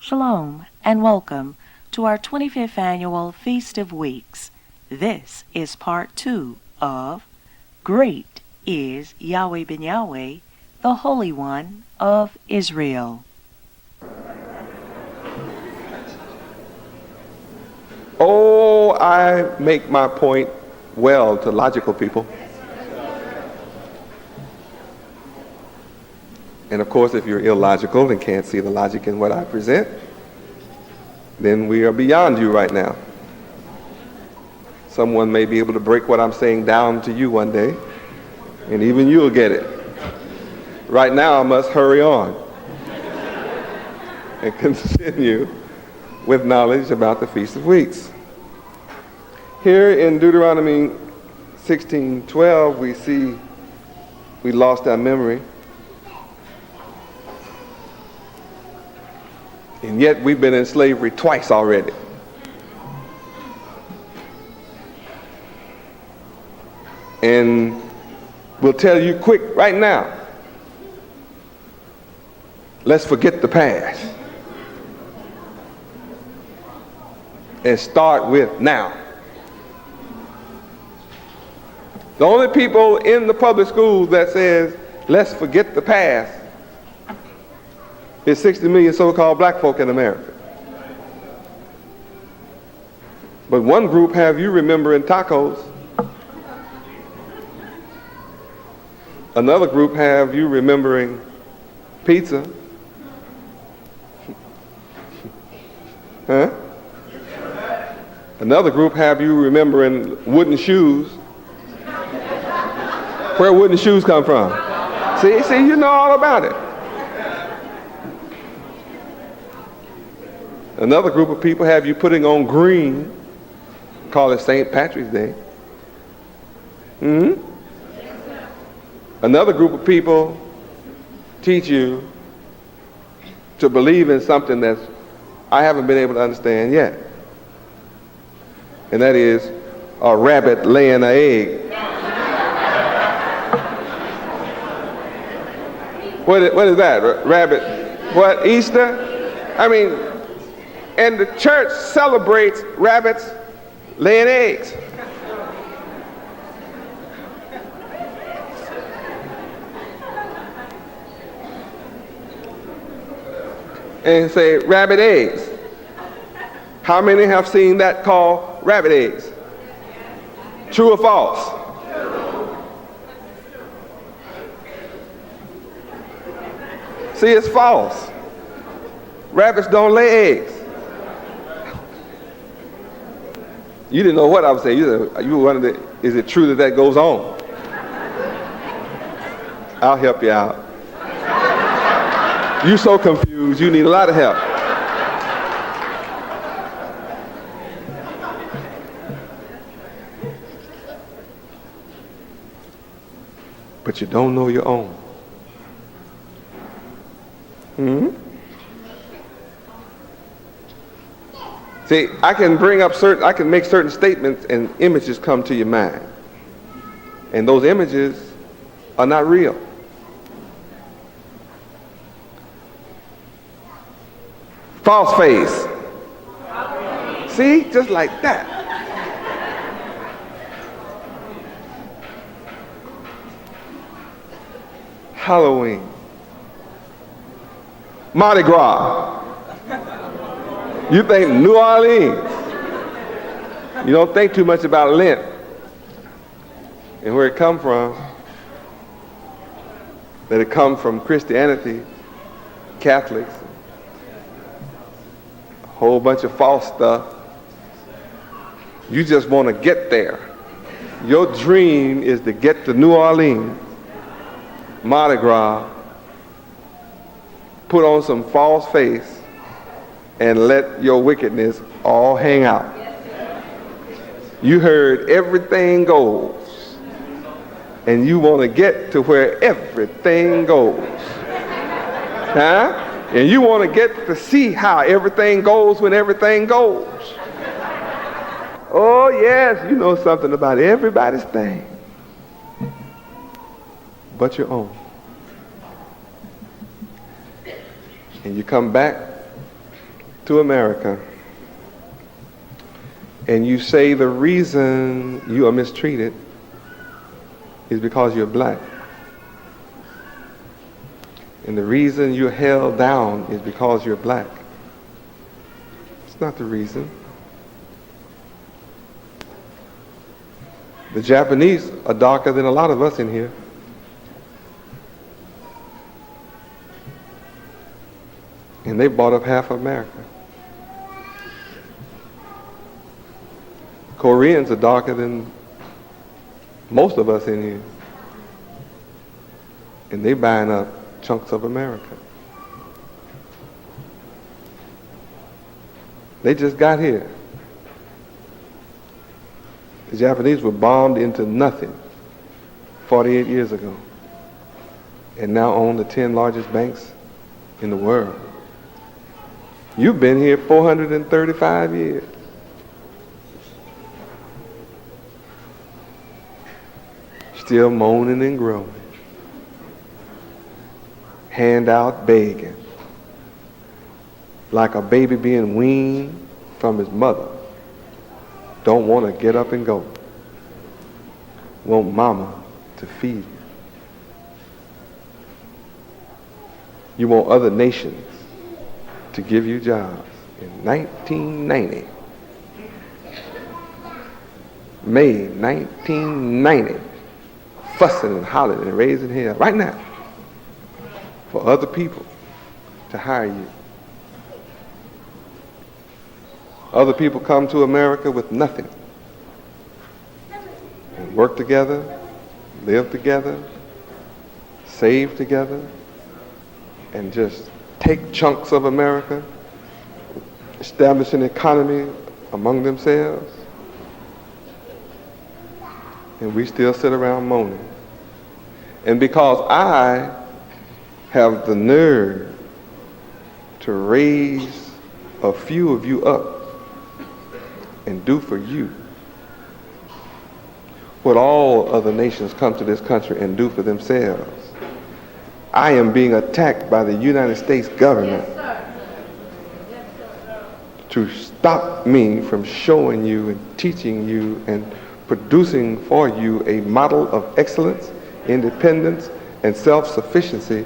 Shalom and welcome to our 25th annual Feast of Weeks. This is part 2 of Great is Yahweh ben Yahweh, the Holy One of Israel. Oh, I make my point well to logical people. And of course, if you're illogical and can't see the logic in what I present, then we are beyond you right now. Someone may be able to break what I'm saying down to you one day, and even you'll get it. Right now, I must hurry on and continue with knowledge about the Feast of Weeks. Here in Deuteronomy 16:12, we see we lost our memory. And yet we've been in slavery twice already. And we'll tell you quick right now, let's forget the past and start with now. The only people in the public schools that says, let's forget the past, is 60 million so-called black folk in America. But one group have you remembering tacos. Another group have you remembering pizza. Huh? Another group have you remembering wooden shoes. Where wooden shoes come from? See, you know all about it. Another group of people have you putting on green, call it St. Patrick's Day. Another group of people teach you to believe in something that I haven't been able to understand yet. And that is a rabbit laying an egg. What is that? Rabbit, what, Easter? I mean, and the church celebrates rabbits laying eggs. And say rabbit eggs. How many have seen that called rabbit eggs? True or false? See, it's false. Rabbits don't lay eggs. You didn't know what I was saying. You were wondering, is it true that goes on? I'll help you out. You're so confused, you need a lot of help. But you don't know your own. See, I can make certain statements and images come to your mind. And those images are not real. False face. See, just like that. Halloween. Mardi Gras. You think New Orleans. You don't think too much about Lent and where it come from. That it come from Christianity, Catholics, a whole bunch of false stuff. You just want to get there. Your dream is to get to New Orleans, Mardi Gras, put on some false face, and let your wickedness all hang out. You heard everything goes, and you want to get to where everything goes. Huh? And you want to get to see how everything goes when everything goes. Oh yes, you know something about everybody's thing, but your own. And you come back to America and you say the reason you are mistreated is because you're black, and the reason you're held down is because you're black, it's not the reason. The Japanese are darker than a lot of us in here. And they bought up half of America. Koreans are darker than most of us in here. And they buying up chunks of America. They just got here. The Japanese were bombed into nothing 48 years ago and now own the 10 largest banks in the world. You've been here 435 years. Still moaning and groaning. Handout begging. Like a baby being weaned from his mother. Don't want to get up and go. Want mama to feed you. You want other nations to give you jobs. In 1990, May 1990, fussing and hollering and raising hell right now for other people to hire you. Other people come to America with nothing and work together, live together, save together, and just take chunks of America, establish an economy among themselves, and we still sit around moaning. And because I have the nerve to raise a few of you up and do for you what all other nations come to this country and do for themselves, I am being attacked by the United States government to stop me from showing you and teaching you and producing for you a model of excellence, independence, and self-sufficiency,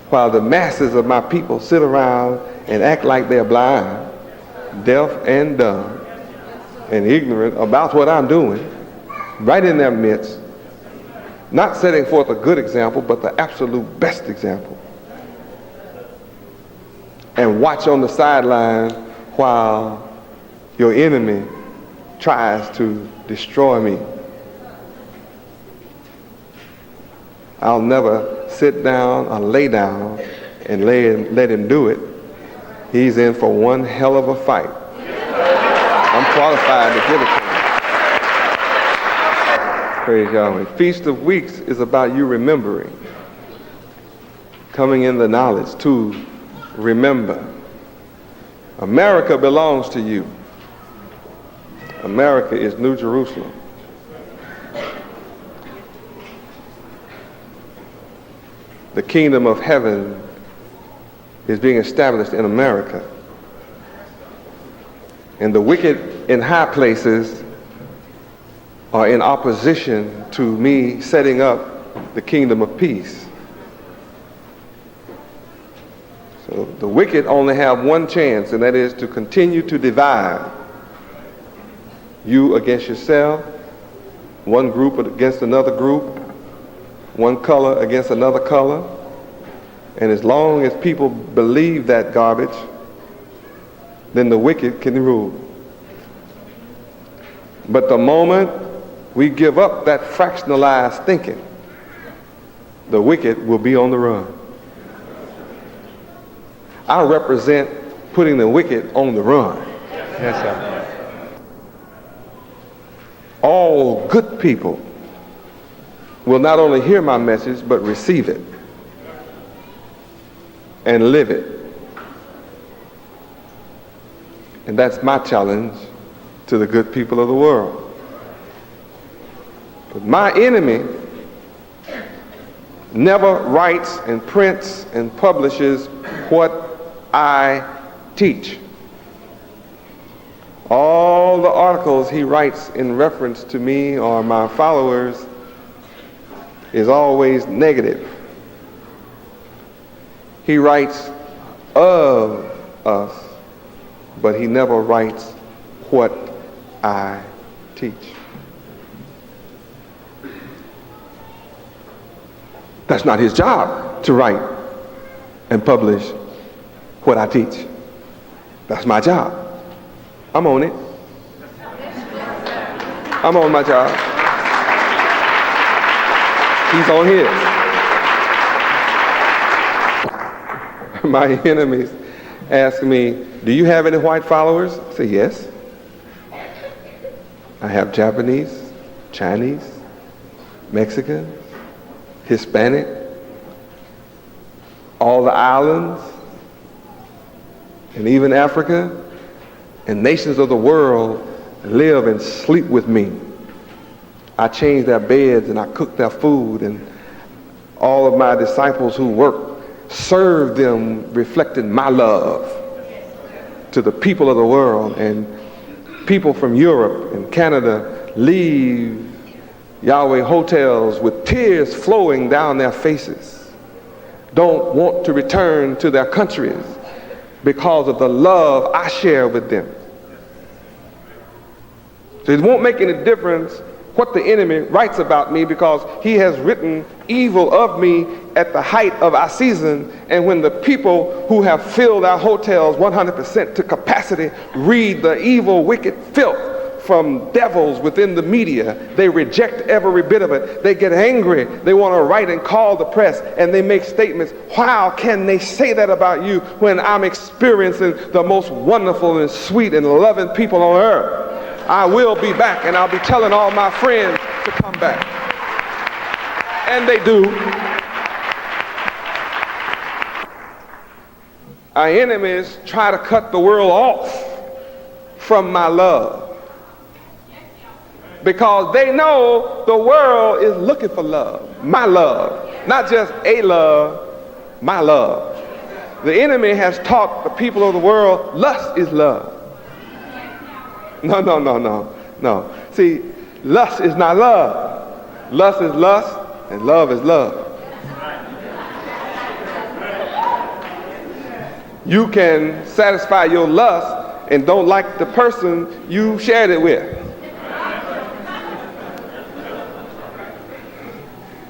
while the masses of my people sit around and act like they're blind, deaf, and dumb, and ignorant about what I'm doing, right in their midst, not setting forth a good example, but the absolute best example. And watch on the sideline while your enemy tries to destroy me. I'll never sit down or lay down and let him do it. He's in for one hell of a fight. I'm qualified to give it to him. Praise Yahweh. Feast of Weeks is about you remembering, coming in the knowledge to remember. America belongs to you. America is New Jerusalem. The kingdom of heaven is being established in America. And the wicked in high places are in opposition to me setting up the kingdom of peace. So the wicked only have one chance, and that is to continue to divide you against yourself, one group against another group, one color against another color. And as long as people believe that garbage, then the wicked can rule. But the moment we give up that fractionalized thinking, the wicked will be on the run. I represent putting the wicked on the run. Yes, sir. All good people will not only hear my message, but receive it and live it. And that's my challenge to the good people of the world. But my enemy never writes and prints and publishes what I teach. All the articles he writes in reference to me or my followers is always negative. He writes of us, but he never writes what I teach. That's not his job to write and publish what I teach. That's my job. I'm on it. I'm on my job. He's on his. My enemies ask me, do you have any white followers? I say, yes. I have Japanese, Chinese, Mexican, Hispanic, all the islands, and even Africa, and nations of the world live and sleep with me. I change their beds and I cook their food, and all of my disciples who work serve them, reflecting my love to the people of the world. And people from Europe and Canada leave Yahweh hotels with tears flowing down their faces, don't want to return to their countries because of the love I share with them. So it won't make any difference what the enemy writes about me, because he has written evil of me at the height of our season. And when the people who have filled our hotels 100% to capacity read the evil, wicked filth from devils within the media, they reject every bit of it. They get angry. They want to write and call the press, and they make statements. How can they say that about you when I'm experiencing the most wonderful and sweet and loving people on earth? I will be back, and I'll be telling all my friends to come back. And they do. Our enemies try to cut the world off from my love, because they know the world is looking for love, my love, not just a love, my love. The enemy has taught the people of the world lust is love. No. See, lust is not love. Lust is lust, and love is love. You can satisfy your lust and don't like the person you shared it with.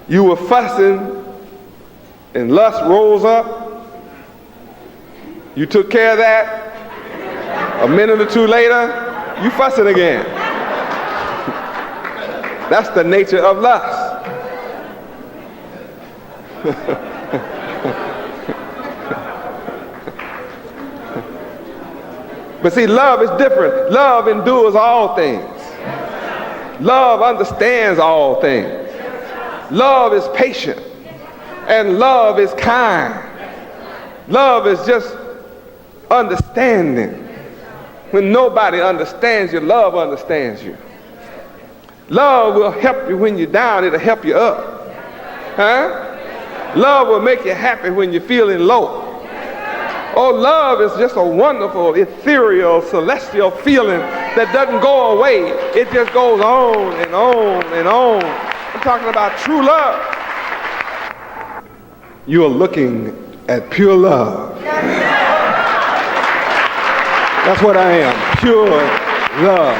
You were fussing and lust rose up. You took care of that. A minute or two later, you fussing again. That's the nature of lust. But see, love is different. Love endures all things. Love understands all things. Love is patient. And love is kind. Love is just understanding. When nobody understands you, love understands you. Love will help you when you're down. It'll help you up. Huh? Love will make you happy when you're feeling low. Oh, love is just a wonderful, ethereal, celestial feeling that doesn't go away. It just goes on and on and on. I'm talking about true love. You are looking at pure love. That's what I am, pure love.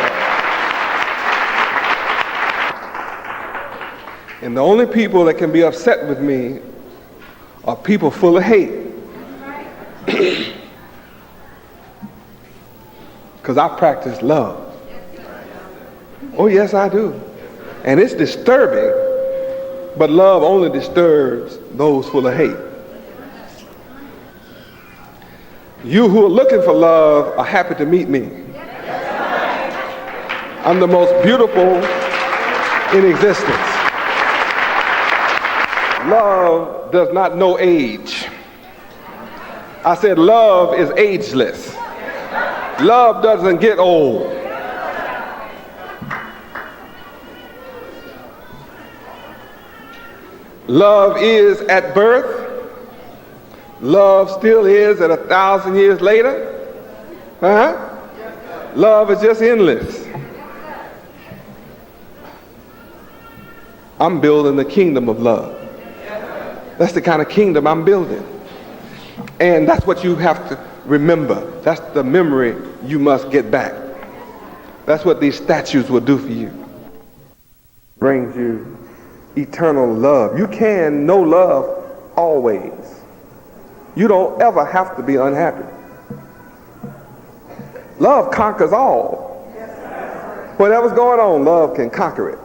And the only people that can be upset with me are people full of hate. Because I practice love. Oh yes, I do. And it's disturbing, but love only disturbs those full of hate. You who are looking for love are happy to meet me. I'm the most beautiful in existence. Love does not know age. I said love is ageless. Love doesn't get old. Love is at birth. Love still is at 1,000 years later. Love is just endless. I'm building the kingdom of love. That's the kind of kingdom I'm building. And that's what you have to remember. That's the memory you must get back. That's what these statues will do for you. Brings you eternal love. You can know love always. You don't ever have to be unhappy. Love conquers all. Whatever's going on, love can conquer it.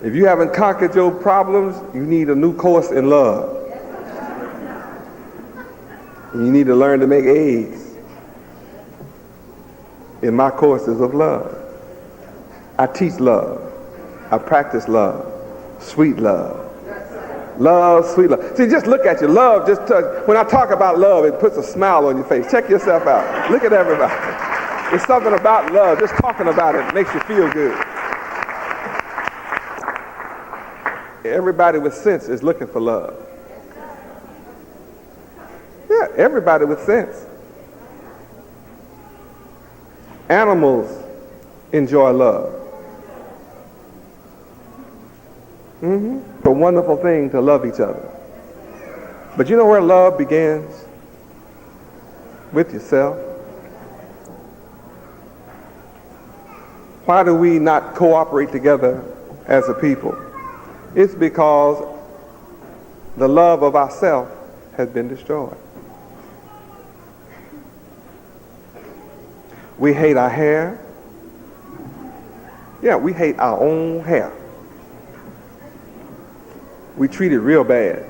If you haven't conquered your problems, you need a new course in love. You need to learn to make eggs in my courses of love. I teach love. I practice love. Sweet love. Love, sweet love. See, just look at you. Love just touch. When I talk about love, it puts a smile on your face. Check yourself out. Look at everybody. There's something about love. Just talking about it makes you feel good. Everybody with sense is looking for love. Yeah, everybody with sense. Animals enjoy love. It's a wonderful thing to love each other. But you know where love begins? With yourself. Why do we not cooperate together as a people? It's because the love of ourself has been destroyed. We hate our hair. Yeah, we hate our own hair. We treat it real bad.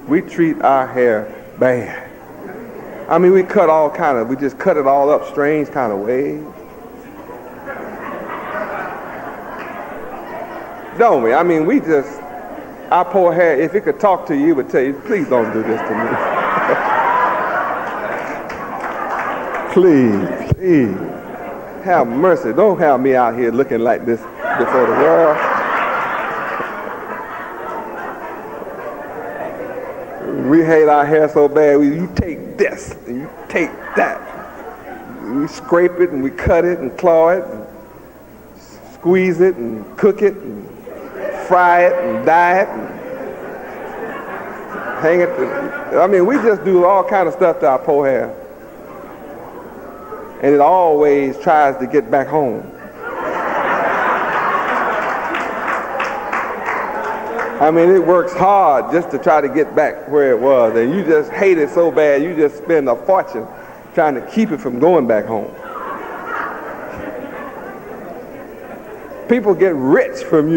We treat our hair bad. I mean, we just cut it all up strange kind of ways. Don't we? I mean, our poor hair, if it could talk to you, it would tell you, please don't do this to me. Please. Have mercy. Don't have me out here looking like this before the world. We hate our hair so bad, you take this and you take that. We scrape it and we cut it and claw it and squeeze it and cook it and fry it and dye it and hang it. We just do all kind of stuff to our poor hair. And it always tries to get back home. It works hard just to try to get back where it was, and you just hate it so bad, you just spend a fortune trying to keep it from going back home. People get rich from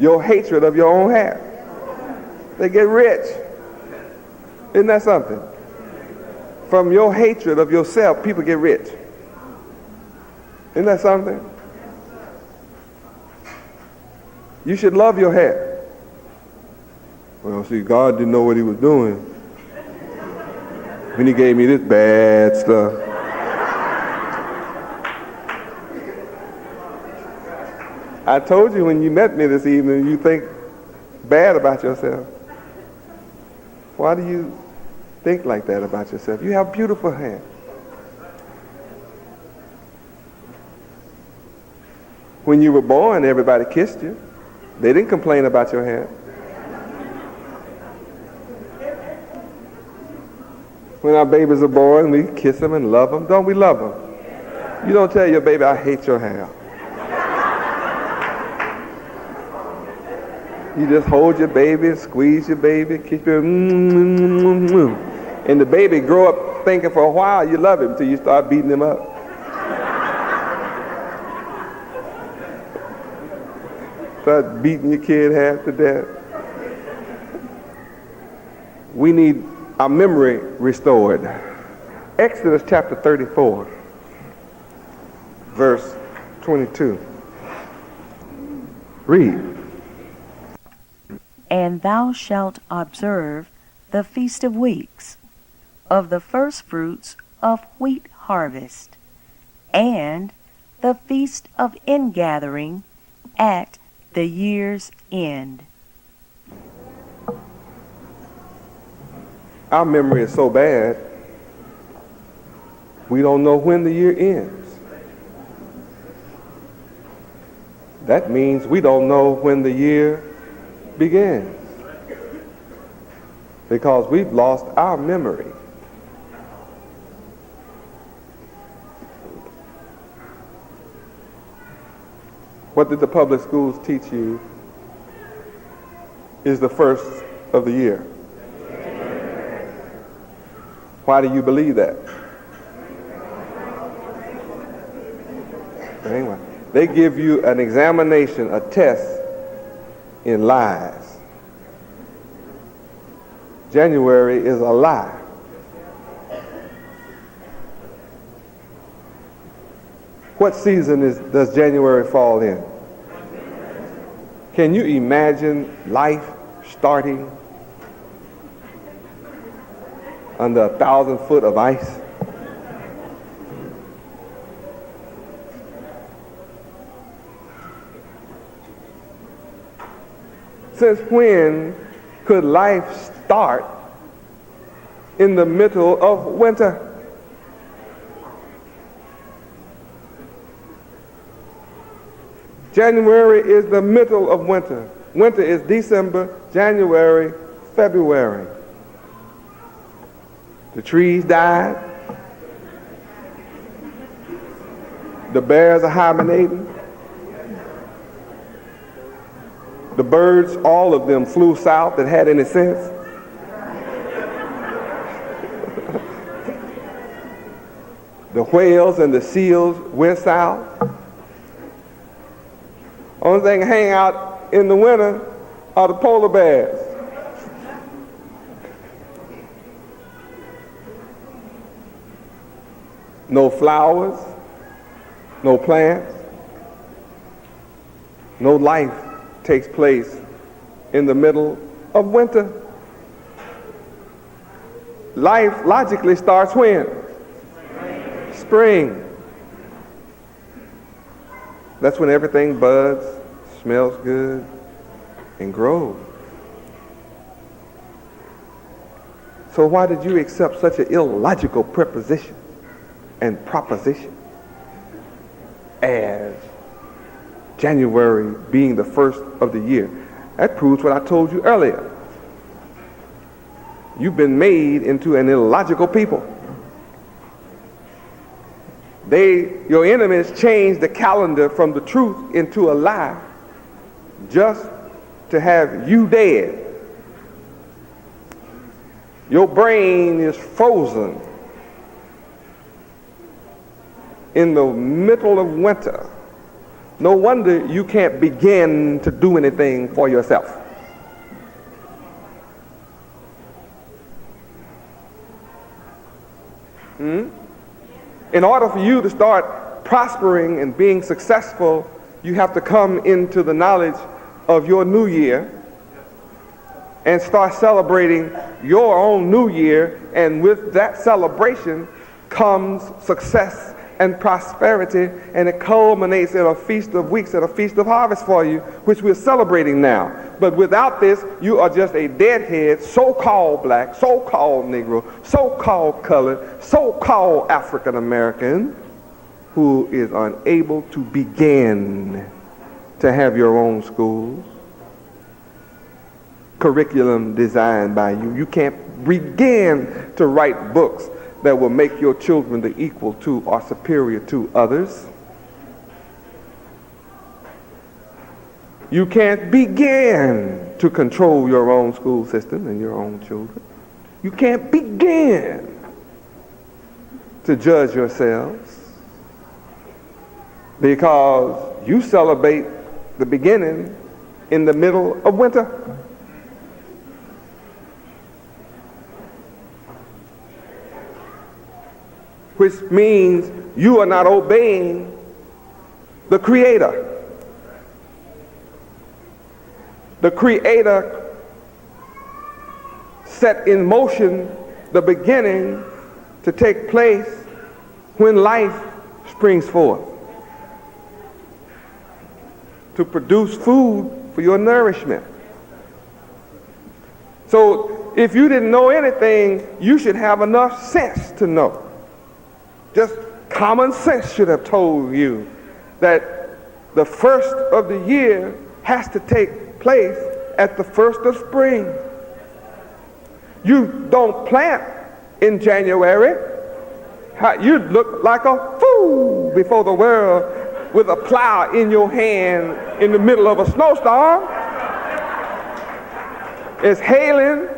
your hatred of your own hair. They get rich. Isn't that something? From your hatred of yourself, people get rich. Isn't that something? You should love your hair. Well, see, God didn't know what he was doing when he gave me this bad stuff. I told you when you met me this evening, you think bad about yourself. Why do you think like that about yourself? You have beautiful hair. When you were born, everybody kissed you. They didn't complain about your hair. When our babies are born, we kiss them and love them. Don't we love them? You don't tell your baby, I hate your hair. You just hold your baby, squeeze your baby, kiss your and the baby grow up thinking for a while you love him until you start beating him up. Start beating your kid half to death. We need our memory restored. Exodus chapter 34, verse 22. Read. And thou shalt observe the feast of weeks, of the first fruits of wheat harvest, and the feast of ingathering at the year's end. Our memory is so bad, We don't know when the year ends. That means we don't know when the year begins, because we've lost our memory. What did the public schools teach you is the first of the year? Why do you believe that? Anyway, they give you an examination, a test in lies. January is a lie. What season does January fall in? Can you imagine life starting under 1,000 foot of ice? Since when could life start in the middle of winter? January is the middle of winter. Winter is December, January, February. The trees died. The bears are hibernating. The birds, all of them, flew south that had any sense. The whales and the seals went south. Only thing hang out in the winter are the polar bears. No flowers, no plants, no life takes place in the middle of winter. Life logically starts when? Spring. That's when everything buds, smells good, and grows. So why did you accept such an illogical preposition and proposition as January being the first of the year? That proves what I told you earlier. You've been made into an illogical people. Your enemies changed the calendar from the truth into a lie just to have you dead. Your brain is frozen in the middle of winter. No wonder you can't begin to do anything for yourself. In order for you to start prospering and being successful, you have to come into the knowledge of your new year and start celebrating your own new year, and with that celebration comes success and prosperity, and it culminates in a feast of weeks and a feast of harvest for you, which we're celebrating now. But without this, you are just a deadhead, so-called black, so-called Negro, so-called colored, so-called African American, who is unable to begin to have your own schools, curriculum designed by you. You can't begin to write books that will make your children the equal to or superior to others. You can't begin to control your own school system and your own children. You can't begin to judge yourselves, because you celebrate the beginning in the middle of winter. Which means you are not obeying the Creator. The Creator set in motion the beginning to take place when life springs forth, to produce food for your nourishment. So if you didn't know anything, you should have enough sense to know Just common sense should have told you that the first of the year has to take place at the first of spring. You don't plant in January. You'd look like a fool before the world with a plow in your hand in the middle of a snowstorm. It's hailing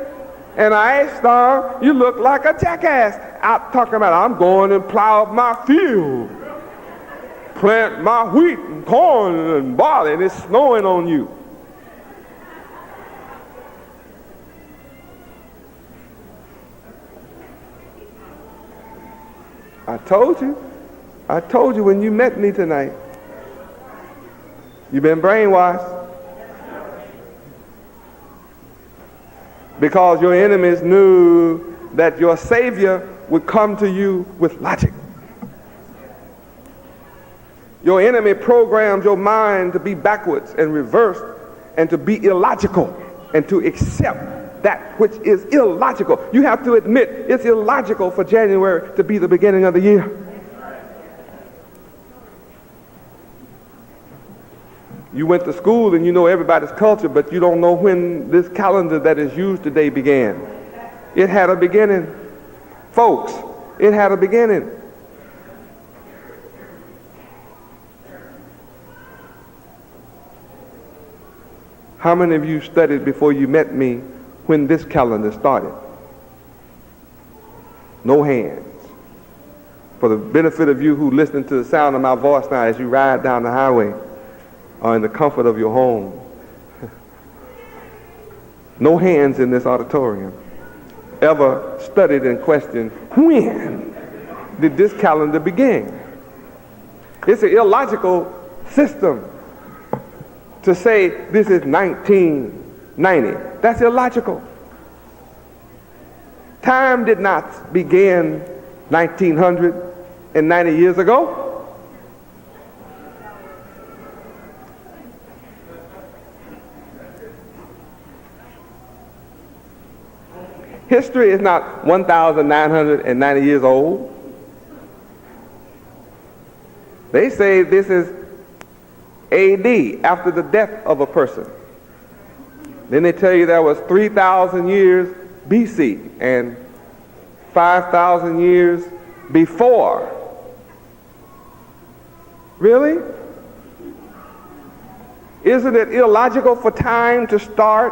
and an ice storm. You look like a jackass out talking about, I'm going and plow up my field, plant my wheat and corn and barley, and it's snowing on you. I told you when you met me tonight. You've been brainwashed. Because your enemies knew that your Savior would come to you with logic. Your enemy programs your mind to be backwards and reversed and to be illogical and to accept that which is illogical. You have to admit it's illogical for January to be the beginning of the year. You went to school and you know everybody's culture, but you don't know when this calendar that is used today began. It had a beginning. Folks, it had a beginning. How many of you studied before you met me when this calendar started? No hands. For the benefit of you who listen to the sound of my voice now as you ride down the highway or in the comfort of your home, no hands in this auditorium ever studied and questioned, when did this calendar begin? It's an illogical system to say this is 1990. That's illogical. Time did not begin 1990 years ago. History is not 1,990 years old. They say this is AD, after the death of a person. Then they tell you there was 3,000 years BC and 5,000 years before. Really? Isn't it illogical for time to start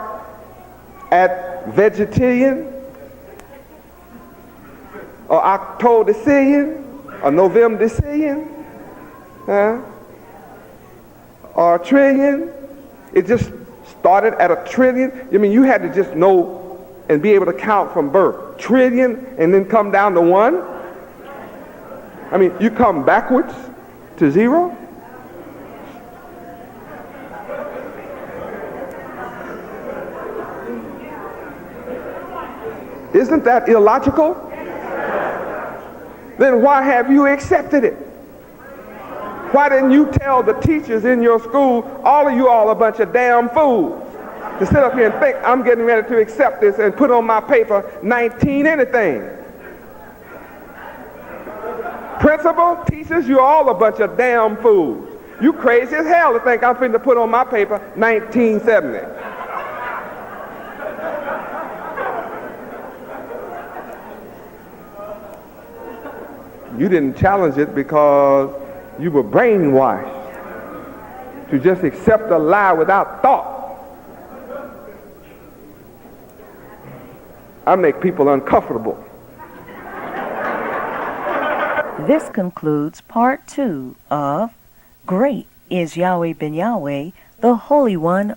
at vegetarian or Octodecillion or Novemdecillion? Or a trillion? It just started at a trillion? I mean, you had to just know and be able to count from birth. Trillion and then come down to one? I mean, you come backwards to zero? Isn't that illogical? Then why have you accepted it? Why didn't you tell the teachers in your school, all of you all a bunch of damn fools, to sit up here and think I'm getting ready to accept this and put on my paper 19 anything? Principal, teachers, you all a bunch of damn fools. You crazy as hell to think I'm finna put on my paper 1970. You didn't challenge it because you were brainwashed to just accept a lie without thought. I make people uncomfortable. This concludes part 2 of Great is Yahweh ben Yahweh, the Holy One